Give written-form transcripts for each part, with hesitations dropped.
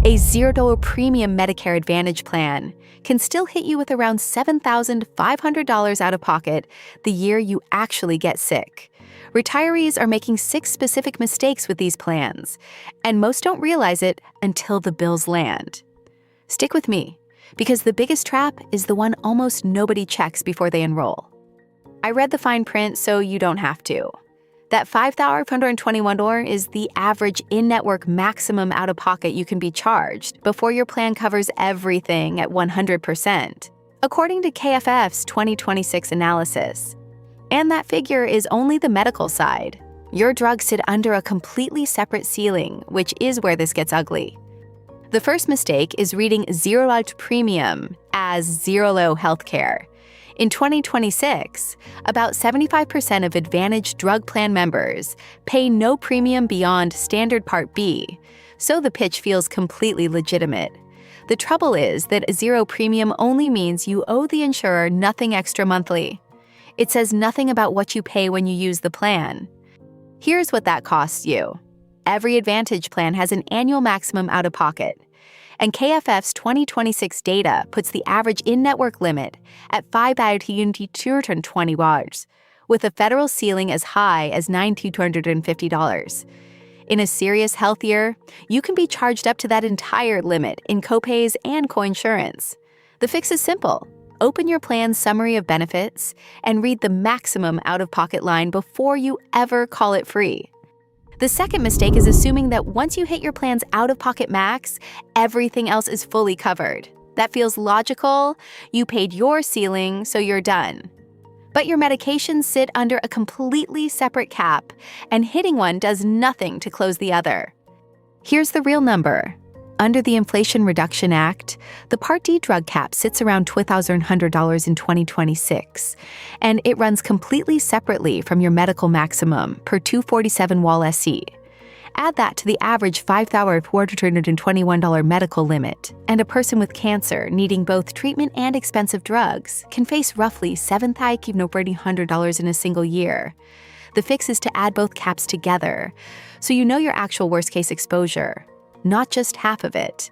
A $0 premium Medicare Advantage plan can still hit you with around $7,500 out of pocket the year you actually get sick. Retirees are making 6 specific mistakes with these plans, and most don't realize it until the bills land. Stick with me, because the biggest trap is the one almost nobody checks before they enroll. I read the fine print so you don't have to. That $5,521 is the average in-network maximum out-of-pocket you can be charged before your plan covers everything at 100%, according to KFF's 2026 analysis. And that figure is only the medical side. Your drugs sit under a completely separate ceiling, which is where this gets ugly. The first mistake is reading zero-out premium as zero-low healthcare. In 2026, about 75% of Advantage drug plan members pay no premium beyond Standard Part B, so the pitch feels completely legitimate. The trouble is that zero premium only means you owe the insurer nothing extra monthly. It says nothing about what you pay when you use the plan. Here's what that costs you. Every Advantage plan has an annual maximum out-of-pocket, and KFF's 2026 data puts the average in-network limit at $5,220, with a federal ceiling as high as $9,250. In a serious health year, you can be charged up to that entire limit in copays and coinsurance. The fix is simple. Open your plan's summary of benefits and read the maximum out-of-pocket line before you ever call it free. The second mistake is assuming that once you hit your plan's out-of-pocket max, everything else is fully covered. That feels logical. You paid your ceiling, so you're done. But your medications sit under a completely separate cap, and hitting one does nothing to close the other. Here's the real number. Under the Inflation Reduction Act, the Part D drug cap sits around $2,100 in 2026, and it runs completely separately from your medical maximum per 247 Wall SC. Add that to the average $5,421 medical limit, and a person with cancer needing both treatment and expensive drugs can face roughly $7,500 in a single year. The fix is to add both caps together, so you know your actual worst-case exposure, not just half of it.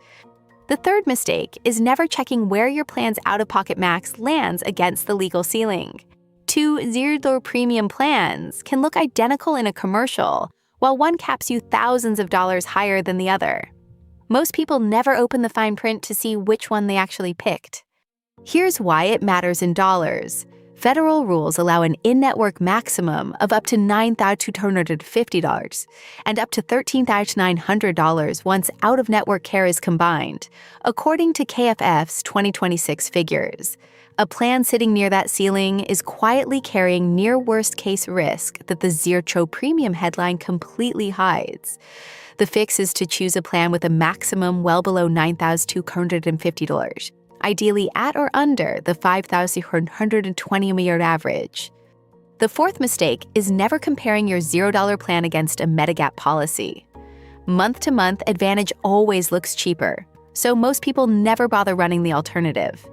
The third mistake is never checking where your plan's out-of-pocket max lands against the legal ceiling. 2 $0 premium plans can look identical in a commercial, while one caps you thousands of dollars higher than the other. Most people never open the fine print to see which one they actually picked. Here's why it matters in dollars. Federal rules allow an in-network maximum of up to $9,250 and up to $13,900 once out-of-network care is combined, according to KFF's 2026 figures. A plan sitting near that ceiling is quietly carrying near worst-case risk that the zero premium headline completely hides. The fix is to choose a plan with a maximum well below $9,250. Ideally at or under the $5,120 a year average. The fourth mistake is never comparing your $0 plan against a Medigap policy. Month to month, Advantage always looks cheaper, so most people never bother running the alternative.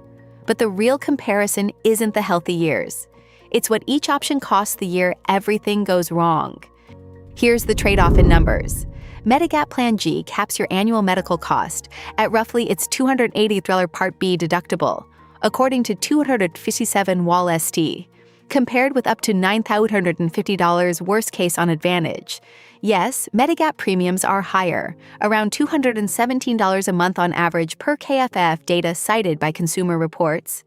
But the real comparison isn't the healthy years. It's what each option costs the year everything goes wrong. Here's the trade-off in numbers. Medigap Plan G caps your annual medical cost at roughly its $280 Part B deductible, according to 257 Wall ST, compared with up to $9,250 worst case on Advantage. Yes, Medigap premiums are higher, around $217 a month on average per KFF data cited by Consumer Reports.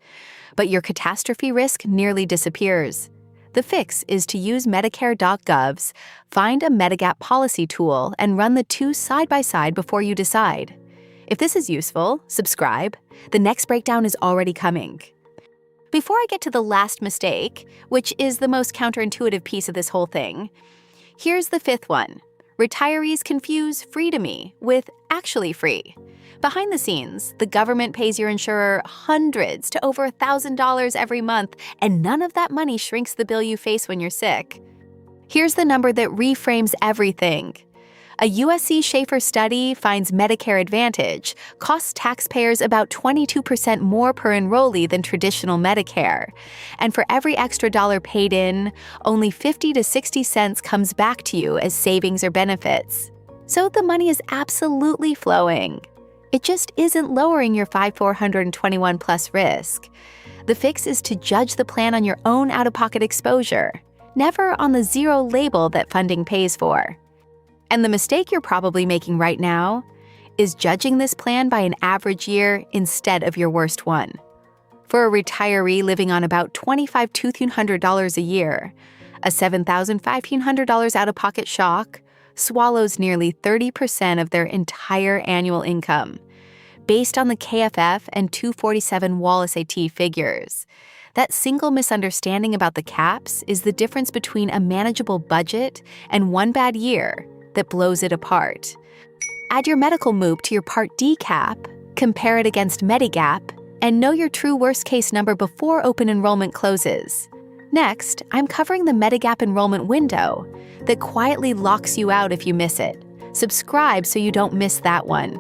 But your catastrophe risk nearly disappears. The fix is to use Medicare.gov's Find a Medigap Policy tool and run the two side by side before you decide. If this is useful, subscribe. The next breakdown is already coming. Before I get to the last mistake, which is the most counterintuitive piece of this whole thing, here's the fifth one. Retirees confuse free to me with actually free. Behind the scenes, the government pays your insurer hundreds to over $1,000 every month, and none of that money shrinks the bill you face when you're sick. Here's the number that reframes everything. A USC Schaefer study finds Medicare Advantage costs taxpayers about 22% more per enrollee than traditional Medicare. And for every extra dollar paid in, only 50 to 60 cents comes back to you as savings or benefits. So the money is absolutely flowing. It just isn't lowering your 5,421 plus risk. The fix is to judge the plan on your own out-of-pocket exposure, never on the zero label that funding pays for. And the mistake you're probably making right now is judging this plan by an average year instead of your worst one. For a retiree living on about $25,200 a year, a $7,500 out-of-pocket shock swallows nearly 30% of their entire annual income, based on the KFF and 247 Wallace AT figures. That single misunderstanding about the caps is the difference between a manageable budget and one bad year that blows it apart. Add your medical MOOP to your Part D cap, compare it against Medigap, and know your true worst-case number before open enrollment closes. Next, I'm covering the Medigap enrollment window that quietly locks you out if you miss it. Subscribe so you don't miss that one.